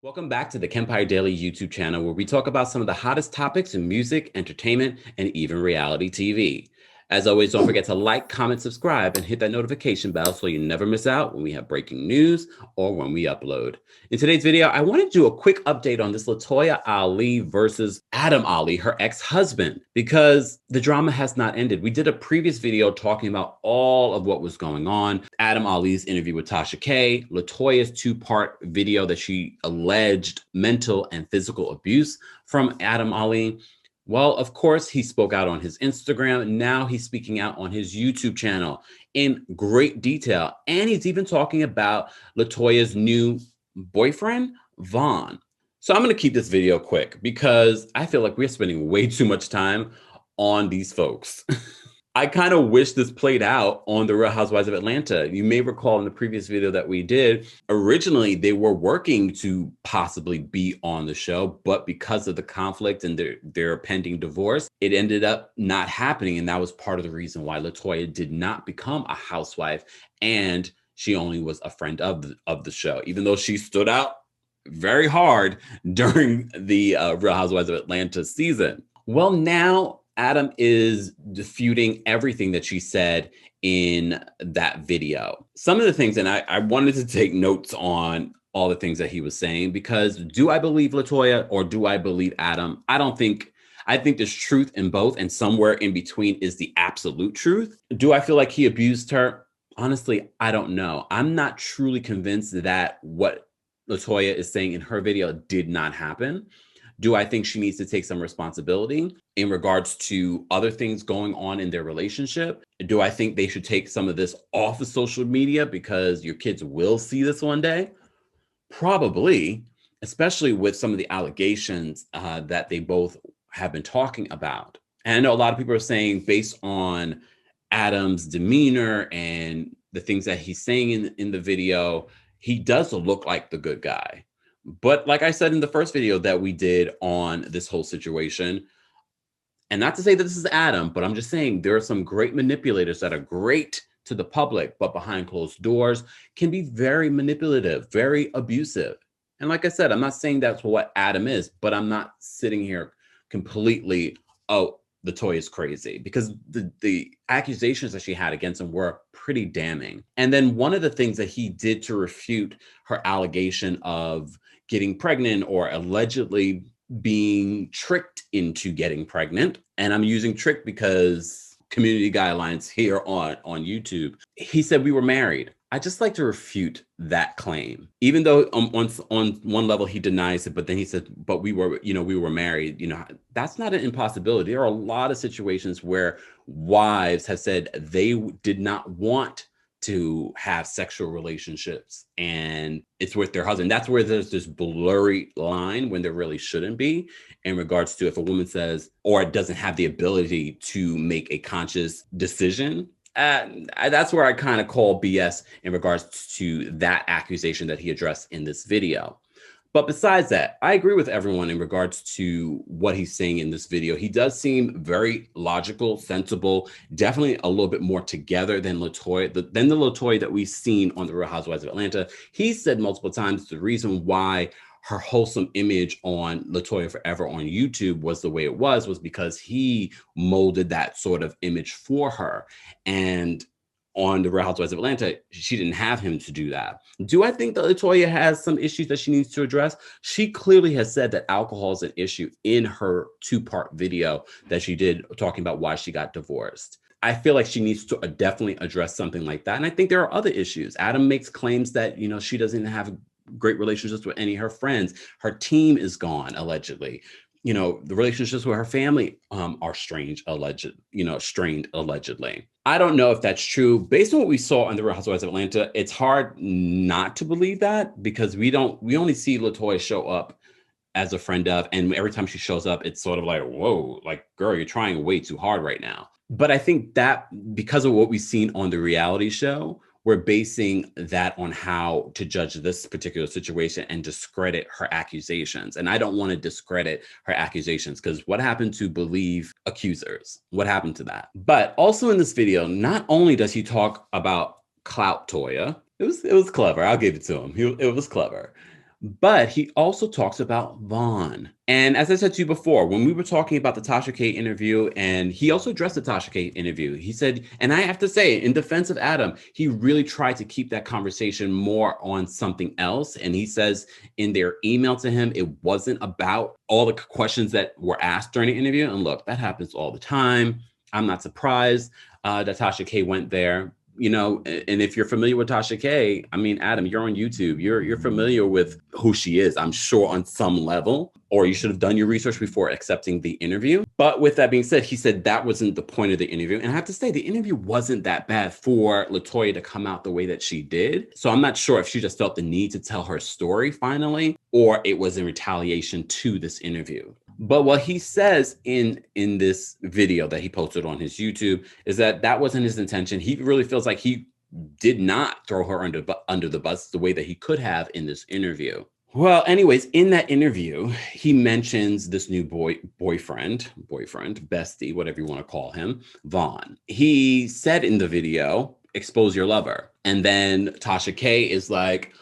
Welcome back to the KEMPIRE Daily YouTube channel, where we talk about some of the hottest topics in music, entertainment, and even reality TV. As always, don't forget to like, comment, subscribe, and hit that notification bell so you never miss out when we have breaking news or when we upload. In today's video, I want to do a quick update on this Latoya Ali versus Adam Ali, her ex-husband, because the drama has not ended. We did a previous video talking about all of what was going on. Adam Ali's interview with Tasha K, Latoya's two-part video that she alleged mental and physical abuse from Adam Ali. Well, of course, he spoke out on his Instagram. Now he's speaking out on his YouTube channel in great detail. And he's even talking about Latoya's new boyfriend, Vaughn. So I'm going to keep this video quick because I feel like we're spending way too much time on these folks. I kind of wish this played out on the Real Housewives of Atlanta. You may recall in the previous video that we did, originally they were working to possibly be on the show, but because of the conflict and their pending divorce, it ended up not happening. And that was part of the reason why Latoya did not become a housewife, and she only was a friend of the show, even though she stood out very hard during the Real Housewives of Atlanta season. Well, now Adam is disputing everything that she said in that video. Some of the things, and I wanted to take notes on all the things that he was saying, because do I believe Latoya or do I believe Adam? I think there's truth in both, and somewhere in between is the absolute truth. Do I feel like he abused her? Honestly, I don't know. I'm not truly convinced that what Latoya is saying in her video did not happen. Do I think she needs to take some responsibility in regards to other things going on in their relationship? Do I think they should take some of this off of social media because your kids will see this one day? Probably, especially with some of the allegations that they both have been talking about. And I know a lot of people are saying, based on Adam's demeanor and the things that he's saying in the video, he does look like the good guy. But like I said in the first video that we did on this whole situation, and not to say that this is Adam, but I'm just saying there are some great manipulators that are great to the public, but behind closed doors can be very manipulative, very abusive. And like I said, I'm not saying that's what Adam is, but I'm not sitting here completely, oh, Latoya is crazy, because the accusations that she had against him were pretty damning. And then one of the things that he did to refute her allegation of getting pregnant or allegedly being tricked into getting pregnant, and I'm using trick because community guidelines here on YouTube, he said we were married. I just like to refute that claim, even though on one level he denies it, but then he said, but we were married. That's not an impossibility. There are a lot of situations where wives have said they did not want to have sexual relationships and it's with their husband. That's where there's this blurry line when there really shouldn't be, in regards to if a woman says or doesn't have the ability to make a conscious decision. That's where I kind of call BS in regards to that accusation that he addressed in this video. But besides that, I agree with everyone in regards to what he's saying in this video. He does seem very logical, sensible, definitely a little bit more together than Latoya, the Latoya that we've seen on the Real Housewives of Atlanta. He said multiple times the reason why her wholesome image on Latoya Forever on YouTube was the way it was because he molded that sort of image for her. And on the Real Housewives of Atlanta, she didn't have him to do that. Do I think that Latoya has some issues that she needs to address? She clearly has said that alcohol is an issue in her two-part video that she did talking about why she got divorced. I feel like she needs to definitely address something like that. And I think there are other issues. Adam makes claims that, she doesn't have great relationships with any of her friends. Her team is gone, allegedly. The relationships with her family are strained, allegedly. I don't know if that's true. Based on what we saw on the Real Housewives of Atlanta, it's hard not to believe that, because we only see Latoya show up as a friend of, and every time she shows up, it's sort of like, whoa, like, girl, you're trying way too hard right now. But I think that because of what we've seen on the reality show, we're basing that on how to judge this particular situation and discredit her accusations. And I don't want to discredit her accusations, because what happened to believe accusers? What happened to that? But also in this video, not only does he talk about Clout Toya, it was clever. I'll give it to him. It was clever. But he also talks about Vaughn. And as I said to you before, when we were talking about the Tasha K interview, and he also addressed the Tasha K interview, he said, and I have to say, in defense of Adam, he really tried to keep that conversation more on something else. And he says in their email to him, it wasn't about all the questions that were asked during the interview. And look, that happens all the time. I'm not surprised that Tasha K went there. And if you're familiar with Tasha K, I mean, Adam, you're on YouTube. You're familiar with who she is, I'm sure, on some level, or you should have done your research before accepting the interview. But with that being said, he said that wasn't the point of the interview. And I have to say, the interview wasn't that bad for Latoya to come out the way that she did. So I'm not sure if she just felt the need to tell her story finally, or it was in retaliation to this interview. But what he says in this video that he posted on his YouTube is that wasn't his intention. He really feels like he did not throw her under the bus the way that he could have in this interview. Well, anyways, in that interview, he mentions this new boyfriend, bestie, whatever you want to call him, Vaughn. He said in the video, "Expose your lover." And then Tasha K is like,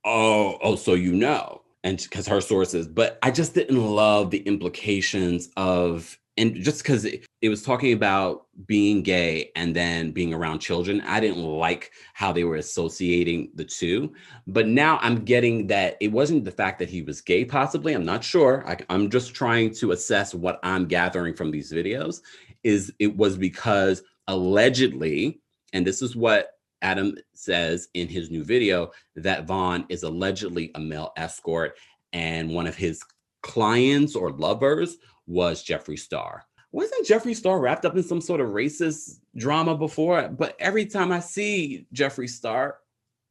oh, so you know. And because her sources, but I just didn't love the implications of, and just because it was talking about being gay and then being around children, I didn't like how they were associating the two. But now I'm getting that it wasn't the fact that he was gay, possibly. I'm not sure. I'm just trying to assess what I'm gathering from these videos. It was because allegedly, and this is what Adam says in his new video, that Vaughn is allegedly a male escort, and one of his clients or lovers was Jeffree Star. Wasn't Jeffree Star wrapped up in some sort of racist drama before? But every time I see Jeffree Star,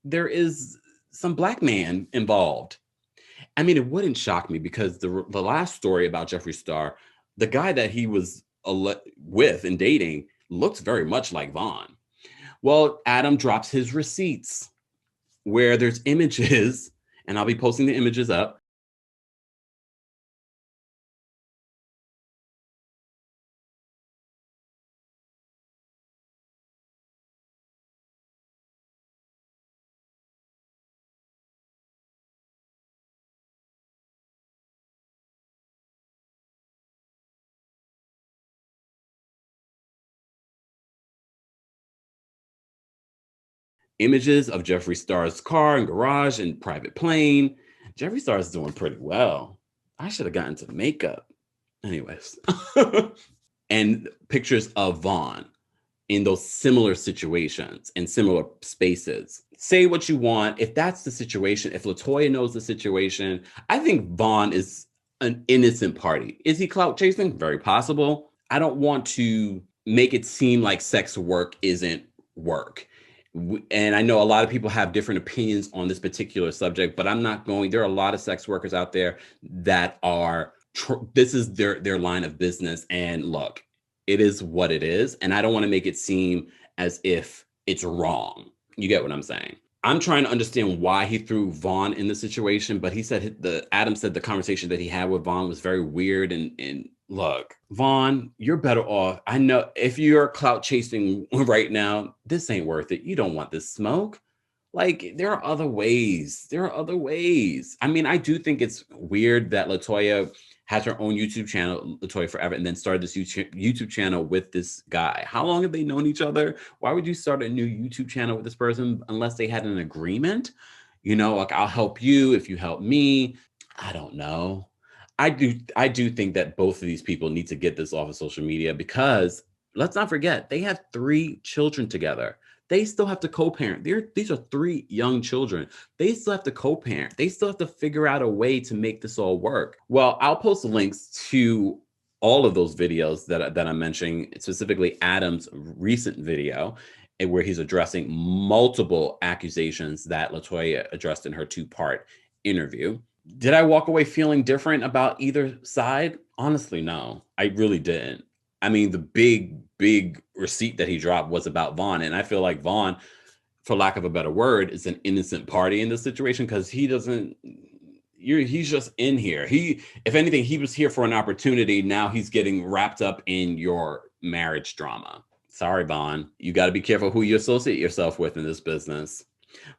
there is some black man involved. I mean, it wouldn't shock me because the last story about Jeffree Star, the guy that he was with and dating looks very much like Vaughn. Well, Adam drops his receipts where there's images, and I'll be posting the images up. Images of Jeffree Star's car and garage and private plane. Jeffree Star is doing pretty well. I should have gotten to makeup. Anyways. And pictures of Vaughn in those similar situations in similar spaces. Say what you want. If that's the situation, if Latoya knows the situation, I think Vaughn is an innocent party. Is he clout chasing? Very possible. I don't want to make it seem like sex work isn't work. And I know a lot of people have different opinions on this particular subject, but I'm not going. There are a lot of sex workers out there that are this is their line of business. And look, it is what it is. And I don't want to make it seem as if it's wrong. You get what I'm saying? I'm trying to understand why he threw Vaughn in the situation, but he said Adam said the conversation that he had with Vaughn was very weird. And look, Vaughn, you're better off. I know if you're clout chasing right now, this ain't worth it. You don't want this smoke. Like, there are other ways. There are other ways. I mean, I do think it's weird that Latoya has her own YouTube channel, Latoya Forever, and then started this YouTube channel with this guy. How long have they known each other? Why would you start a new YouTube channel with this person unless they had an agreement? Like, I'll help you if you help me. I don't know. I do think that both of these people need to get this off of social media because let's not forget, they have 3 children together. They still have to co-parent. These are 3 young children. They still have to co-parent. They still have to figure out a way to make this all work. Well, I'll post links to all of those videos that I'm mentioning, specifically Adam's recent video, where he's addressing multiple accusations that Latoya addressed in her 2-part interview. Did I walk away feeling different about either side? Honestly, no, I really didn't. I mean, the big receipt that he dropped was about Vaughn. And I feel like Vaughn, for lack of a better word, is an innocent party in this situation because he's just in here. If anything, he was here for an opportunity. Now he's getting wrapped up in your marriage drama. Sorry, Vaughn. You got to be careful who you associate yourself with in this business.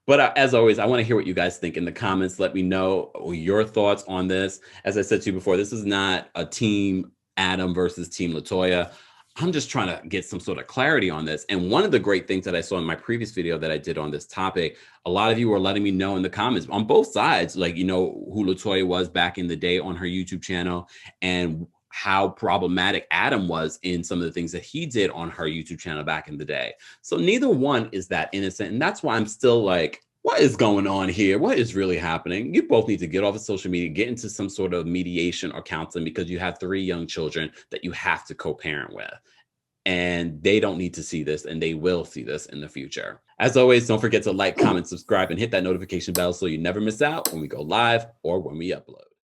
But as always, I want to hear what you guys think in the comments. Let me know your thoughts on this. As I said to you before, this is not a team Adam versus team Latoya. I'm just trying to get some sort of clarity on this. And one of the great things that I saw in my previous video that I did on this topic, a lot of you were letting me know in the comments on both sides, like, you know, who Latoya was back in the day on her YouTube channel and how problematic Adam was in some of the things that he did on her YouTube channel back in the day. So neither one is that innocent. And that's why I'm still like, what is going on here? What is really happening? You both need to get off of social media, get into some sort of mediation or counseling because you have 3 young children that you have to co-parent with. And they don't need to see this, and they will see this in the future. As always, don't forget to like, comment, subscribe, and hit that notification bell so you never miss out when we go live or when we upload.